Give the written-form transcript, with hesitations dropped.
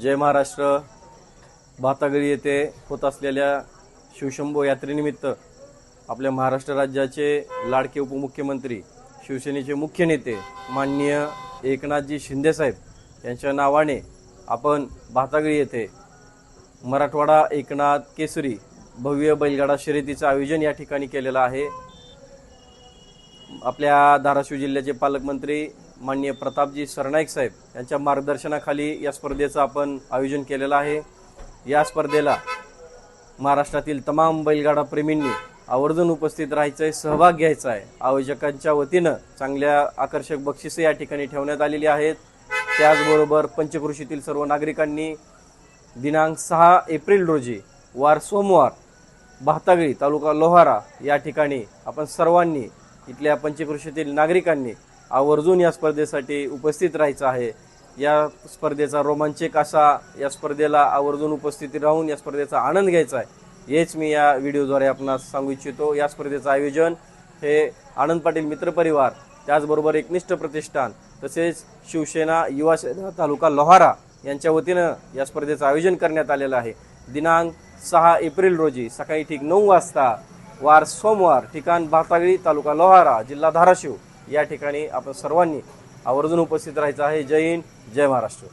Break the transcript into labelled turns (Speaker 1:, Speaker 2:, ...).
Speaker 1: जय महाराष्ट्र। भातागळी येथे होत असलेल्या शिवशंभो यात्रेनिमित्त आपल्या महाराष्ट्र राज्याचे लाडके उपमुख्यमंत्री, शिवसेनेचे मुख्य नेते माननीय एकनाथजी शिंदे साहेब यांच्या नावाने आपण भातागळी येथे मराठवाडा एकनाथ केसरी भव्य बैलगाडा शर्यतीचं आयोजन या ठिकाणी केलेलं आहे। आपल्या धाराशिव जिल्ह्याचे पालकमंत्री माननीय प्रतापजी सरनाईक साहेब यांच्या मार्गदर्शनाखाली या स्पर्धेचं आपण आयोजन केलेलं आहे। या स्पर्धेला महाराष्ट्रातील तमाम बैलगाडा प्रेमींनी आवर्जून उपस्थित राहायचं आहे, सहभाग घ्यायचा आहे। आयोजकांच्या वतीनं चांगल्या आकर्षक बक्षिसे या ठिकाणी ठेवण्यात आलेली आहेत। त्याचबरोबर पंचक्रोशीतील सर्व नागरिकांनी दिनांक 6 एप्रिल रोजी वार सोमवार भातागळी तालुका लोहारा या ठिकाणी आपण सर्वांनी इथल्या पंचक्रोशीतील नागरिकांनी आवर्जून या स्पर्धेसाठी उपस्थित राहायचं आहे। या स्पर्धेचा रोमांचक असा या स्पर्धेला आवर्जून उपस्थिती राहून या स्पर्धेचा आनंद घ्यायचा आहे, हेच मी या व्हिडिओद्वारे आपणास सांगू इच्छितो। या स्पर्धेचं आयोजन हे आनंद पाटील मित्रपरिवार, त्याचबरोबर एकनिष्ठ प्रतिष्ठान तसेच शिवसेना युवा सेना तालुका लोहारा यांच्या वतीनं या स्पर्धेचं आयोजन करण्यात आलेलं आहे। दिनांक 6 एप्रिल रोजी सकाळी ठीक 9 वाजता वार सोमवार, ठिकाण भातागळी तालुका लोहारा जिल्हा धाराशिव या ठिकाणी आपण सर्वांनी आवर्जून उपस्थित राहायचं आहे। जय हिंद, जय महाराष्ट्र।